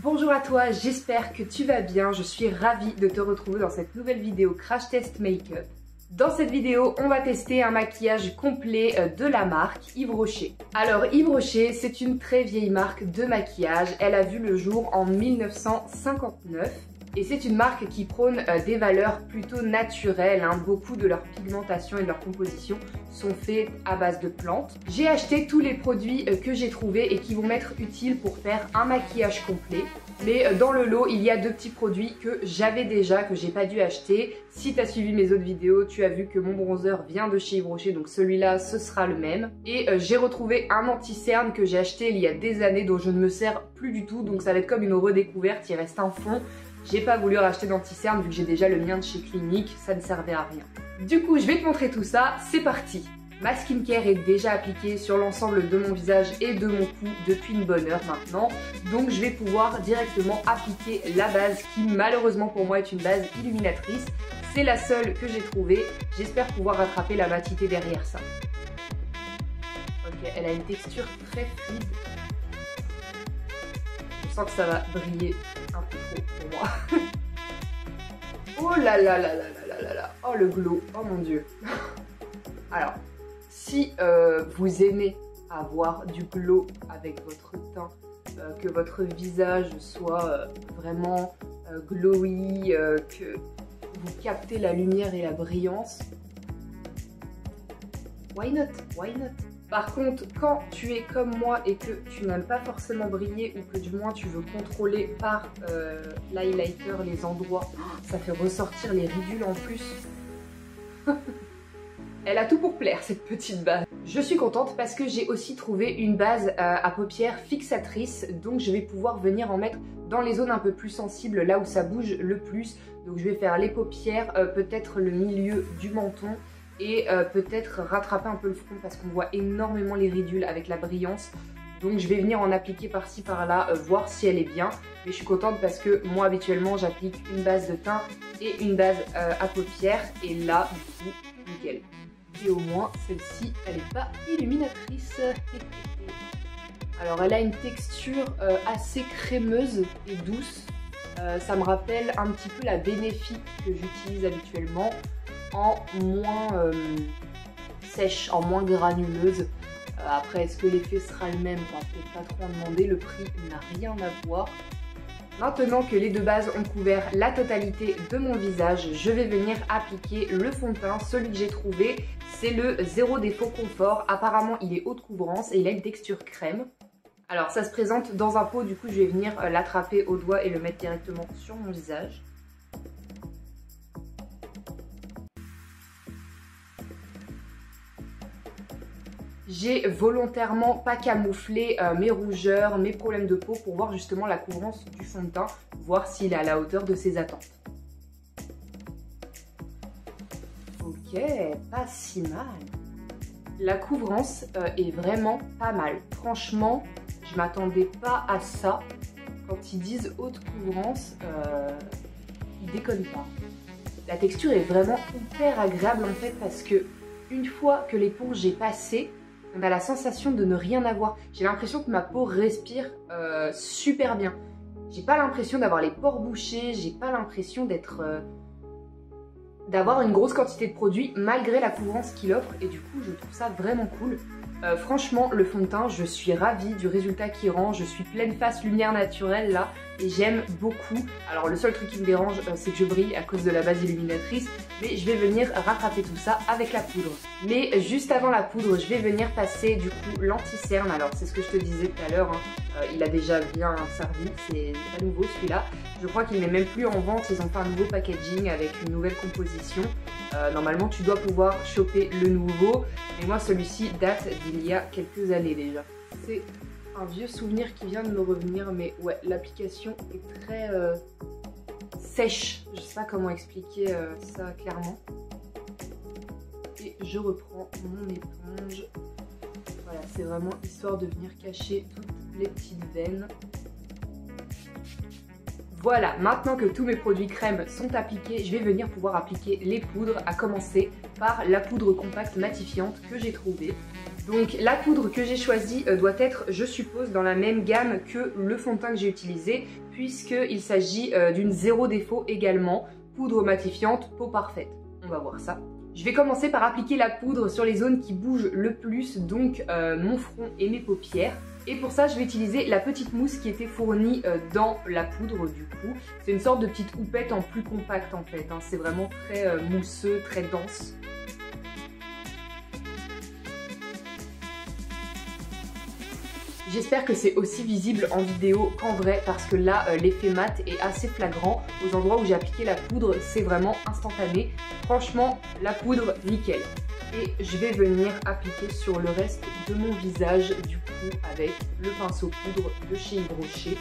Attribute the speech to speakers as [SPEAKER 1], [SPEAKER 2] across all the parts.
[SPEAKER 1] Bonjour à toi, j'espère que tu vas bien. Je suis ravie de te retrouver dans cette nouvelle vidéo Crash Test Make-up. Dans cette vidéo, on va tester un maquillage complet de la marque Yves Rocher. Alors Yves Rocher, c'est une très vieille marque de maquillage. Elle a vu le jour en 1959. Et c'est une marque qui prône des valeurs plutôt naturelles. Beaucoup de leur pigmentation et de leur composition sont faits à base de plantes. J'ai acheté tous les produits que j'ai trouvés et qui vont m'être utiles pour faire un maquillage complet. Mais dans le lot, il y a deux petits produits que j'avais déjà, que j'ai pas dû acheter. Si tu as suivi mes autres vidéos, tu as vu que mon bronzer vient de chez Yves Rocher, donc celui-là, ce sera le même. Et j'ai retrouvé un anti-cerne que j'ai acheté il y a des années, dont je ne me sers plus du tout. Donc ça va être comme une redécouverte, il reste un fond. J'ai pas voulu racheter d'anti-cerne vu que j'ai déjà le mien de chez Clinique, ça ne servait à rien. Du coup, je vais te montrer tout ça, c'est parti. Ma skincare est déjà appliquée sur l'ensemble de mon visage et de mon cou depuis une bonne heure maintenant. Donc je vais pouvoir directement appliquer la base qui malheureusement pour moi est une base illuminatrice. C'est la seule que j'ai trouvée. J'espère pouvoir rattraper la matité derrière ça. Ok, elle a une texture très fluide. Je sens que ça va briller un peu trop pour moi. Oh là là là là là là là là. Oh le glow, oh mon dieu. Alors, si vous aimez avoir du glow avec votre teint, que votre visage soit vraiment glowy, que vous captez la lumière et la brillance, why not? Why not? Par contre, quand tu es comme moi et que tu n'aimes pas forcément briller ou que du moins tu veux contrôler par l'highlighter les endroits, ça fait ressortir les ridules en plus. Elle a tout pour plaire cette petite base. Je suis contente parce que j'ai aussi trouvé une base à paupières fixatrice, donc je vais pouvoir venir en mettre dans les zones un peu plus sensibles, là où ça bouge le plus. Donc je vais faire les paupières, peut-être le milieu du menton et peut-être rattraper un peu le front parce qu'on voit énormément les ridules avec la brillance. Donc je vais venir en appliquer par-ci par-là, voir si elle est bien. Mais je suis contente parce que moi habituellement j'applique une base de teint et une base à paupières. Et là du coup, nickel. Et au moins celle-ci elle n'est pas illuminatrice. Alors elle a une texture assez crémeuse et douce. Ça me rappelle un petit peu la Benefit que j'utilise habituellement, en moins sèche, en moins granuleuse. Après, est-ce que l'effet sera le même? Enfin, peut-être pas trop en demander, le prix n'a rien à voir. Maintenant que les deux bases ont couvert la totalité de mon visage, je vais venir appliquer le fond de teint. Celui que j'ai trouvé, c'est le Zéro Défaut Confort. Apparemment, il est haute couvrance et il a une texture crème. Alors, ça se présente dans un pot, du coup, je vais venir l'attraper au doigt et le mettre directement sur mon visage. J'ai volontairement pas camouflé mes rougeurs, mes problèmes de peau pour voir justement la couvrance du fond de teint, voir s'il est à la hauteur de ses attentes. Ok, pas si mal. La couvrance est vraiment pas mal. Franchement, je m'attendais pas à ça. Quand ils disent haute couvrance, ils déconnent pas. La texture est vraiment hyper agréable en fait parce que une fois que l'éponge est passée, on a la sensation de ne rien avoir. J'ai l'impression que ma peau respire super bien. J'ai pas l'impression d'avoir les pores bouchés, j'ai pas l'impression d'avoir une grosse quantité de produit malgré la couvrance qu'il offre et du coup je trouve ça vraiment cool. Franchement le fond de teint, je suis ravie du résultat qu'il rend, je suis pleine face lumière naturelle là et j'aime beaucoup. Alors le seul truc qui me dérange c'est que je brille à cause de la base illuminatrice, mais je vais venir rattraper tout ça avec la poudre. Mais juste avant la poudre, je vais venir passer du coup l'anti-cerne. Alors c'est ce que je te disais tout à l'heure, il a déjà bien servi, c'est pas nouveau celui-là. Je crois qu'il n'est même plus en vente, ils ont fait un nouveau packaging avec une nouvelle composition. Normalement tu dois pouvoir choper le nouveau, mais moi celui-ci date d'il y a quelques années déjà. C'est un vieux souvenir qui vient de me revenir, mais ouais, l'application est très sèche. Je sais pas comment expliquer ça clairement. Et je reprends mon éponge. Voilà, c'est vraiment histoire de venir cacher toutes les petites veines. Voilà, maintenant que tous mes produits crème sont appliqués, je vais venir pouvoir appliquer les poudres, à commencer par la poudre compacte matifiante que j'ai trouvée. Donc la poudre que j'ai choisie doit être, je suppose, dans la même gamme que le fond de teint que j'ai utilisé, puisqu'il s'agit d'une zéro défaut également, poudre matifiante, peau parfaite. On va voir ça. Je vais commencer par appliquer la poudre sur les zones qui bougent le plus, donc mon front et mes paupières. Et pour ça, je vais utiliser la petite mousse qui était fournie dans la poudre du coup. C'est une sorte de petite houppette en plus compact en fait, hein. C'est vraiment très mousseux, très dense. J'espère que c'est aussi visible en vidéo qu'en vrai parce que là l'effet mat est assez flagrant. Aux endroits où j'ai appliqué la poudre, c'est vraiment instantané. Franchement, la poudre, nickel. Et je vais venir appliquer sur le reste de mon visage du coup avec le pinceau poudre de chez Yves Rocher.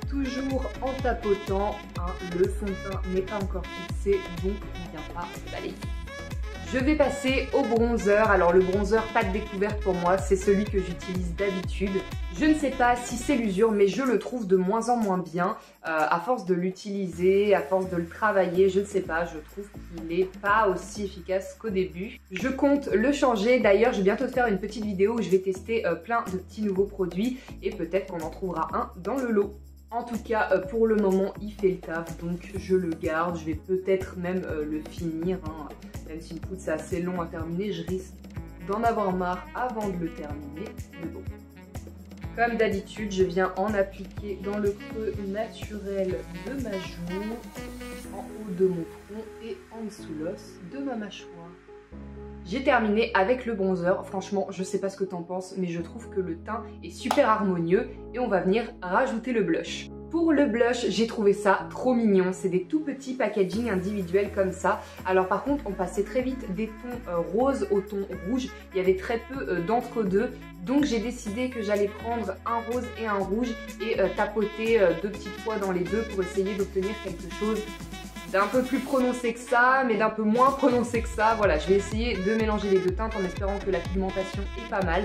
[SPEAKER 1] Toujours en tapotant, hein, le fond de teint n'est pas encore fixé donc on ne vient pas balayer. Je vais passer au bronzer. Alors le bronzer pas de découverte pour moi, c'est celui que j'utilise d'habitude. Je ne sais pas si c'est l'usure, mais je le trouve de moins en moins bien. À force de l'utiliser, à force de le travailler, je ne sais pas, je trouve qu'il n'est pas aussi efficace qu'au début. Je compte le changer. D'ailleurs, je vais bientôt faire une petite vidéo où je vais tester plein de petits nouveaux produits et peut-être qu'on en trouvera un dans le lot. En tout cas, pour le moment, il fait le taf, donc je le garde. Je vais peut-être même le finir, hein. Même si une poudre c'est assez long à terminer, je risque d'en avoir marre avant de le terminer. Mais bon, comme d'habitude, je viens en appliquer dans le creux naturel de ma joue, en haut de mon front et en dessous l'os de ma mâchoire. J'ai terminé avec le bronzer. Franchement, je sais pas ce que t'en penses, mais je trouve que le teint est super harmonieux et on va venir rajouter le blush. Pour le blush, j'ai trouvé ça trop mignon. C'est des tout petits packaging individuels comme ça. Alors par contre, on passait très vite des tons roses au ton rouge. Il y avait très peu d'entre-deux. Donc j'ai décidé que j'allais prendre un rose et un rouge et tapoter deux petites fois dans les deux pour essayer d'obtenir quelque chose d'un peu plus prononcé que ça, mais d'un peu moins prononcé que ça. Voilà, je vais essayer de mélanger les deux teintes en espérant que la pigmentation est pas mal.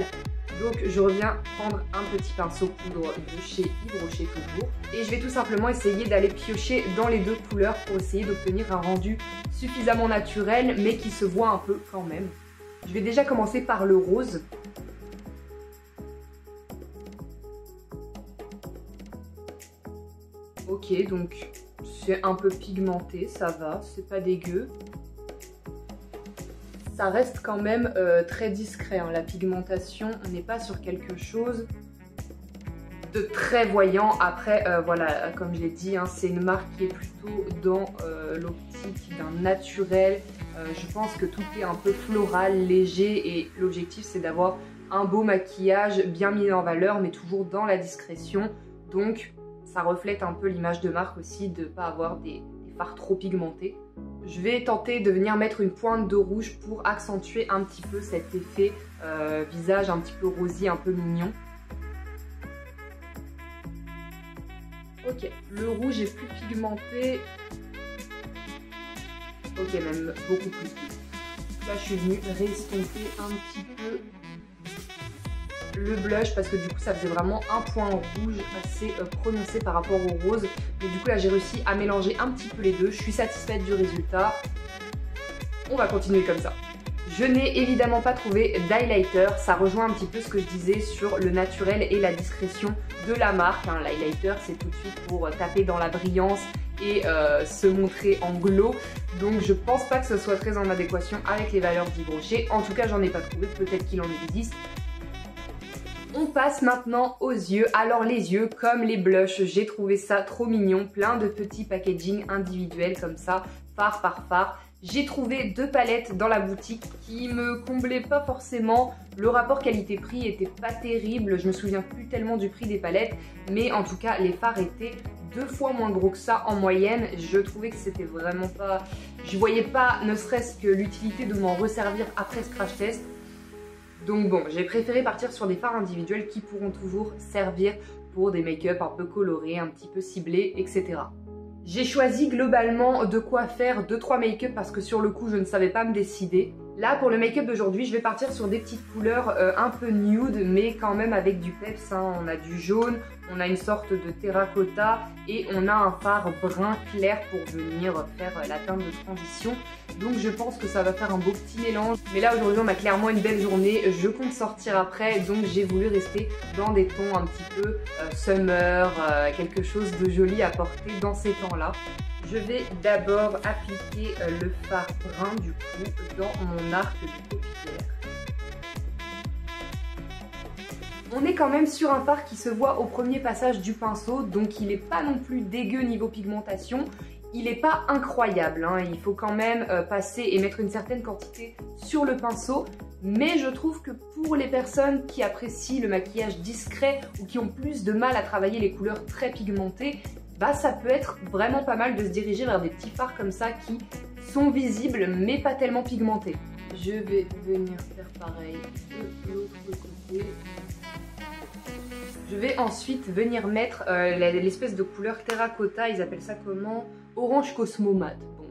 [SPEAKER 1] Donc je reviens prendre un petit pinceau poudre de chez Yves Rocher toujours. Et je vais tout simplement essayer d'aller piocher dans les deux couleurs pour essayer d'obtenir un rendu suffisamment naturel, mais qui se voit un peu quand même. Je vais déjà commencer par le rose. Ok, donc c'est un peu pigmenté, ça va, c'est pas dégueu. Ça reste quand même très discret, hein, la pigmentation, on n'est pas sur quelque chose de très voyant. Après, voilà, comme je l'ai dit, hein, c'est une marque qui est plutôt dans l'optique d'un naturel. Je pense que tout est un peu floral, léger et l'objectif c'est d'avoir un beau maquillage bien mis en valeur mais toujours dans la discrétion. Donc ça reflète un peu l'image de marque aussi de ne pas avoir des fards trop pigmentés. Je vais tenter de venir mettre une pointe de rouge pour accentuer un petit peu cet effet visage un petit peu rosé, un peu mignon. Ok, le rouge est plus pigmenté. Ok, même beaucoup plus. Là, je suis venue restomper un petit peu le blush parce que du coup ça faisait vraiment un point rouge assez prononcé par rapport au rose. Mais du coup là j'ai réussi à mélanger un petit peu les deux. Je suis satisfaite du résultat. On va continuer comme ça. Je n'ai évidemment pas trouvé d'highlighter. Ça rejoint un petit peu ce que je disais sur le naturel et la discrétion de la marque. Hein. L'highlighter c'est tout de suite pour taper dans la brillance et se montrer en glow. Donc je pense pas que ce soit très en adéquation avec les valeurs d'Yves Rocher. En tout cas j'en ai pas trouvé, peut-être qu'il en existe. On passe maintenant aux yeux. Alors les yeux, comme les blushs, j'ai trouvé ça trop mignon. Plein de petits packaging individuels comme ça, phare par phare. J'ai trouvé deux palettes dans la boutique qui me comblaient pas forcément. Le rapport qualité-prix était pas terrible. Je me souviens plus tellement du prix des palettes. Mais en tout cas, les fards étaient 2 fois moins gros que ça en moyenne. Je trouvais que c'était vraiment pas... Je voyais pas ne serait-ce que l'utilité de m'en resservir après ce crash test. Donc bon, j'ai préféré partir sur des fards individuels qui pourront toujours servir pour des make-up un peu colorés, un petit peu ciblés, etc. J'ai choisi globalement de quoi faire 2-3 make-up parce que sur le coup je ne savais pas me décider. Là, pour le make-up d'aujourd'hui, je vais partir sur des petites couleurs un peu nude, mais quand même avec du peps. Hein. On a du jaune, on a une sorte de terracotta et on a un fard brun clair pour venir faire la teinte de transition. Donc je pense que ça va faire un beau petit mélange. Mais là, aujourd'hui, on a clairement une belle journée. Je compte sortir après, donc j'ai voulu rester dans des tons un petit peu summer, quelque chose de joli à porter dans ces temps-là. Je vais d'abord appliquer le fard brun du coup dans mon arc de paupière. On est quand même sur un fard qui se voit au premier passage du pinceau, donc il n'est pas non plus dégueu niveau pigmentation. Il n'est pas incroyable, hein. Il faut quand même passer et mettre une certaine quantité sur le pinceau. Mais je trouve que pour les personnes qui apprécient le maquillage discret ou qui ont plus de mal à travailler les couleurs très pigmentées, bah ça peut être vraiment pas mal de se diriger vers des petits fards comme ça qui sont visibles mais pas tellement pigmentés. Je vais venir faire pareil de l'autre côté. Je vais ensuite venir mettre l'espèce de couleur terracotta, ils appellent ça comment? Orange Cosmo Mat. Bon,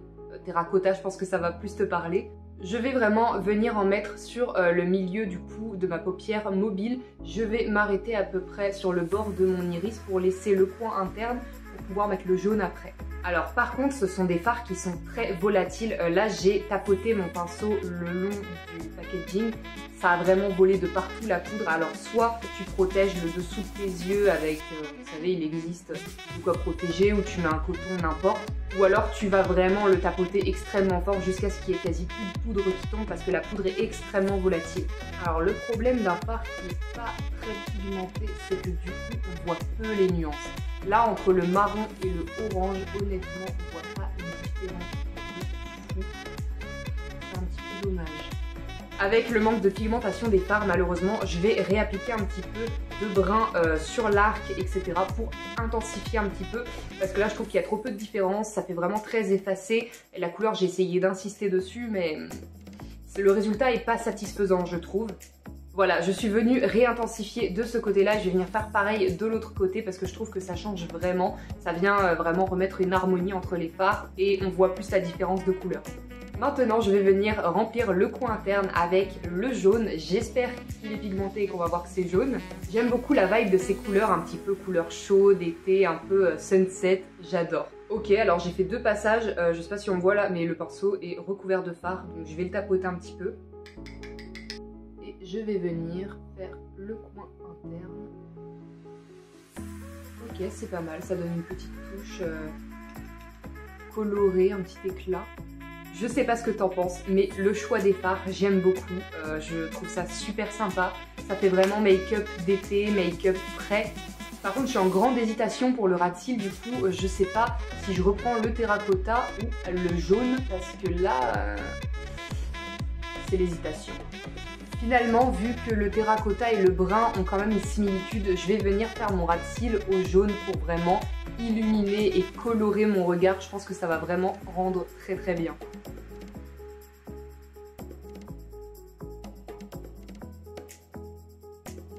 [SPEAKER 1] terracotta, je pense que ça va plus te parler. Je vais vraiment venir en mettre sur le milieu du coup de ma paupière mobile. Je vais m'arrêter à peu près sur le bord de mon iris pour laisser le coin interne pour pouvoir mettre le jaune après. Alors par contre, ce sont des fards qui sont très volatiles. Là, j'ai tapoté mon pinceau le long du packaging. Ça a vraiment volé de partout la poudre. Alors soit tu protèges le dessous de tes yeux avec, vous savez, il existe de quoi protéger, ou tu mets un coton, n'importe. Ou alors tu vas vraiment le tapoter extrêmement fort jusqu'à ce qu'il y ait quasi plus de poudre qui tombe parce que la poudre est extrêmement volatile. Alors le problème d'un fard qui n'est pas très pigmenté, c'est que du coup on voit peu les nuances. Là, entre le marron et le orange, honnêtement, on voit pas une différence de fou. C'est un petit peu dommage. Avec le manque de pigmentation des fards, malheureusement, je vais réappliquer un petit peu de brun sur l'arc, etc. pour intensifier un petit peu. Parce que là, je trouve qu'il y a trop peu de différence. Ça fait vraiment très effacé. Et la couleur, j'ai essayé d'insister dessus, mais le résultat n'est pas satisfaisant, je trouve. Voilà, je suis venue réintensifier de ce côté-là. Je vais venir faire pareil de l'autre côté parce que je trouve que ça change vraiment. Ça vient vraiment remettre une harmonie entre les fards et on voit plus la différence de couleur. Maintenant, je vais venir remplir le coin interne avec le jaune. J'espère qu'il est pigmenté et qu'on va voir que c'est jaune. J'aime beaucoup la vibe de ces couleurs, un petit peu couleur chaude, été, un peu sunset. J'adore. Ok, alors j'ai fait deux passages. Je sais pas si on voit là, mais le pinceau est recouvert de fard. Donc je vais le tapoter un petit peu. Je vais venir faire le coin interne. Ok, c'est pas mal, ça donne une petite touche colorée, un petit éclat. Je sais pas ce que t'en penses, mais le choix des fards, j'aime beaucoup. Je trouve ça super sympa. Ça fait vraiment make-up d'été, make-up frais. Par contre, je suis en grande hésitation pour le ras de cils, du coup, je sais pas si je reprends le terracotta ou le jaune, parce que là, c'est l'hésitation. Finalement, vu que le terracotta et le brun ont quand même une similitude, je vais venir faire mon ras de cils au jaune pour vraiment illuminer et colorer mon regard. Je pense que ça va vraiment rendre très très bien.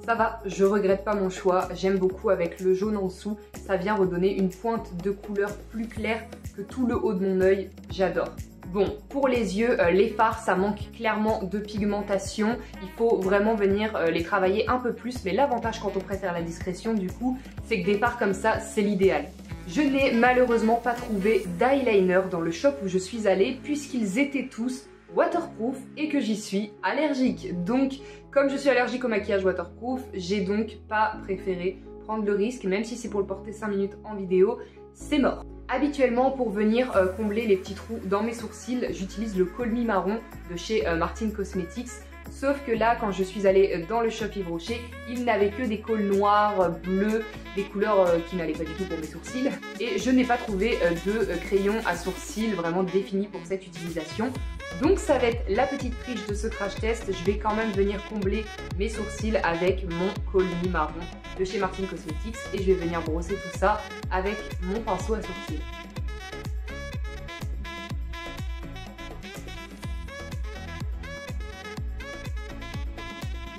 [SPEAKER 1] Ça va, je regrette pas mon choix, j'aime beaucoup avec le jaune en dessous. Ça vient redonner une pointe de couleur plus claire que tout le haut de mon œil, j'adore. Bon, pour les yeux, les fards, ça manque clairement de pigmentation. Il faut vraiment venir les travailler un peu plus. Mais l'avantage quand on préfère la discrétion, du coup, c'est que des fards comme ça, c'est l'idéal. Je n'ai malheureusement pas trouvé d'eyeliner dans le shop où je suis allée, puisqu'ils étaient tous waterproof et que j'y suis allergique. Donc, comme je suis allergique au maquillage waterproof, j'ai donc pas préféré prendre le risque, même si c'est pour le porter 5 minutes en vidéo, c'est mort. Habituellement, pour venir combler les petits trous dans mes sourcils, j'utilise le Call Me Marron de chez Martin Cosmetics. Sauf que là, quand je suis allée dans le shop Yves Rocher, il n'avait que des cols noirs, bleus, des couleurs qui n'allaient pas du tout pour mes sourcils. Et je n'ai pas trouvé de crayon à sourcils vraiment défini pour cette utilisation. Donc ça va être la petite triche de ce crash test. Je vais quand même venir combler mes sourcils avec mon Call Me Marron de chez Martin Cosmetics. Et je vais venir brosser tout ça avec mon pinceau à sourcils.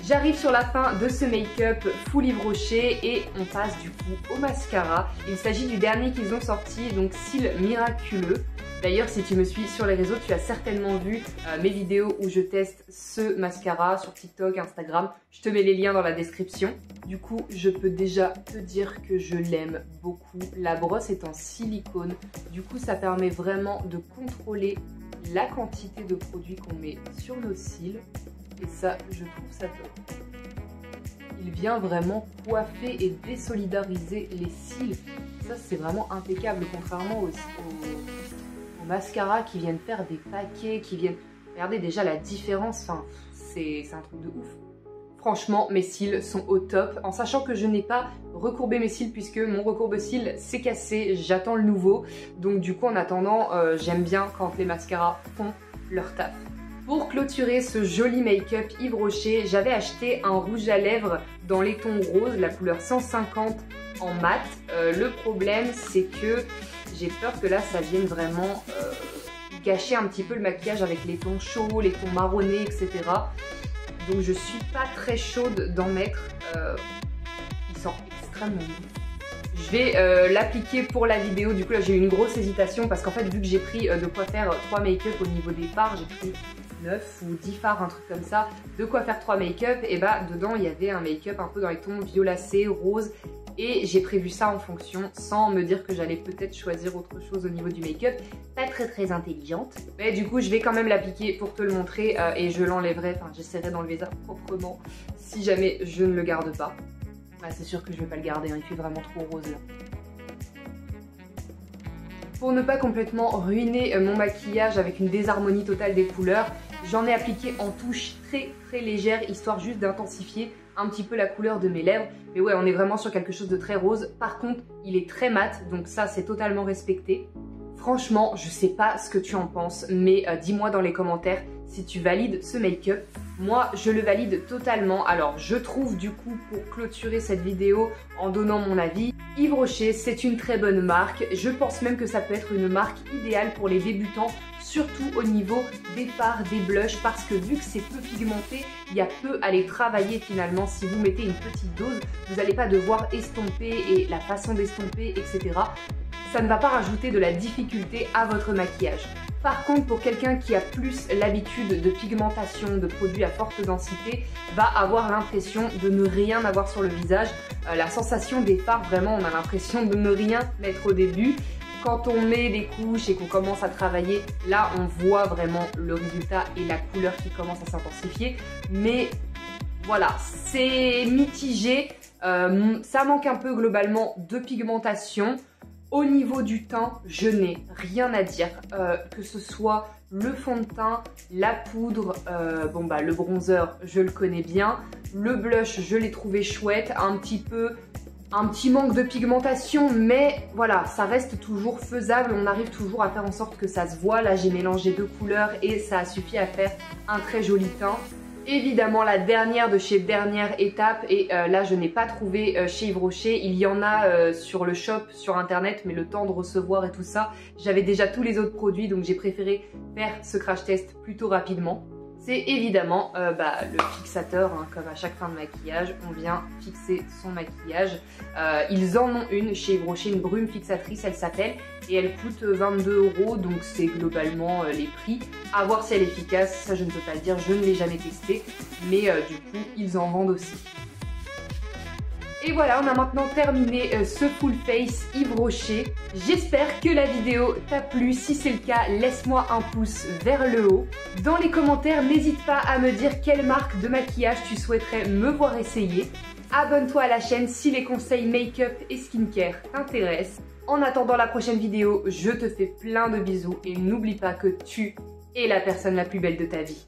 [SPEAKER 1] J'arrive sur la fin de ce make-up full Yves Rocher et on passe du coup au mascara. Il s'agit du dernier qu'ils ont sorti, donc Cils Miraculeux. D'ailleurs, si tu me suis sur les réseaux, tu as certainement vu mes vidéos où je teste ce mascara sur TikTok, Instagram. Je te mets les liens dans la description. Du coup, je peux déjà te dire que je l'aime beaucoup. La brosse est en silicone. Du coup, ça permet vraiment de contrôler la quantité de produit qu'on met sur nos cils. Et ça, je trouve ça top. Il vient vraiment coiffer et désolidariser les cils. Ça, c'est vraiment impeccable, contrairement aux mascaras qui viennent faire des paquets, qui viennent... Regardez déjà la différence, enfin, c'est un truc de ouf. Franchement, mes cils sont au top, en sachant que je n'ai pas recourbé mes cils puisque mon recourbe-cils s'est cassé, j'attends le nouveau. Donc du coup, en attendant, j'aime bien quand les mascaras font leur taf. Pour clôturer ce joli make-up Yves Rocher, j'avais acheté un rouge à lèvres dans les tons roses, la couleur 150 en mat. Le problème, c'est que j'ai peur que là, ça vienne vraiment gâcher un petit peu le maquillage avec les tons chauds, les tons marronnés, etc. Donc je suis pas très chaude d'en mettre. Il sent extrêmement bon. Je vais l'appliquer pour la vidéo. Du coup là j'ai eu une grosse hésitation parce qu'en fait vu que j'ai pris de quoi faire 3 make-up au niveau des fards, j'ai pris 9 ou 10 fards, un truc comme ça, de quoi faire 3 make-up, et bah dedans il y avait un make-up un peu dans les tons violacés, rose, et j'ai prévu ça en fonction sans me dire que j'allais peut-être choisir autre chose au niveau du make-up. Pas très intelligente, mais du coup je vais quand même l'appliquer pour te le montrer et je l'enlèverai, enfin j'essaierai d'enlever ça proprement si jamais je ne le garde pas. Bah, c'est sûr que je vais pas le garder, hein, il fait vraiment trop rose là. Pour ne pas complètement ruiner mon maquillage avec une désharmonie totale des couleurs, j'en ai appliqué en touche très légère, histoire juste d'intensifier un petit peu la couleur de mes lèvres. Mais ouais, on est vraiment sur quelque chose de très rose. Par contre, il est très mat, donc ça c'est totalement respecté. Franchement, je sais pas ce que tu en penses, mais dis-moi dans les commentaires si tu valides ce make-up. Moi, je le valide totalement. Alors, je trouve du coup, pour clôturer cette vidéo en donnant mon avis, Yves Rocher, c'est une très bonne marque. Je pense même que ça peut être une marque idéale pour les débutants, surtout au niveau des fards, des blushs, parce que vu que c'est peu pigmenté, il y a peu à les travailler finalement. Si vous mettez une petite dose, vous n'allez pas devoir estomper et la façon d'estomper, etc. Ça ne va pas rajouter de la difficulté à votre maquillage. Par contre, pour quelqu'un qui a plus l'habitude de pigmentation, de produits à forte densité, va avoir l'impression de ne rien avoir sur le visage. La sensation des fards, vraiment, on a l'impression de ne rien mettre au début. Quand on met des couches et qu'on commence à travailler, là, on voit vraiment le résultat et la couleur qui commence à s'intensifier. Mais voilà, c'est mitigé. Ça manque un peu globalement de pigmentation. Au niveau du teint, je n'ai rien à dire, que ce soit le fond de teint, la poudre, le bronzer, je le connais bien, le blush, je l'ai trouvé chouette, un petit manque de pigmentation, mais voilà, ça reste toujours faisable, on arrive toujours à faire en sorte que ça se voit. Là, j'ai mélangé 2 couleurs et ça a suffi à faire un très joli teint. Évidemment, la dernière de chez Dernière Étape, et là je n'ai pas trouvé chez Yves Rocher. Il y en a sur le shop, sur internet, mais le temps de recevoir et tout ça, j'avais déjà tous les autres produits, donc j'ai préféré faire ce crash test plutôt rapidement. C'est évidemment le fixateur, hein, comme à chaque fin de maquillage, on vient fixer son maquillage. Ils en ont une chez Yves Rocher, une brume fixatrice, elle s'appelle, et elle coûte 22 €, donc c'est globalement les prix. À voir si elle est efficace, ça je ne peux pas le dire, je ne l'ai jamais testé, mais du coup ils en vendent aussi. Et voilà, on a maintenant terminé ce full face Yves Rocher. J'espère que la vidéo t'a plu. Si c'est le cas, laisse-moi un pouce vers le haut. Dans les commentaires, n'hésite pas à me dire quelle marque de maquillage tu souhaiterais me voir essayer. Abonne-toi à la chaîne si les conseils make-up et skincare t'intéressent. En attendant la prochaine vidéo, je te fais plein de bisous et n'oublie pas que tu es la personne la plus belle de ta vie.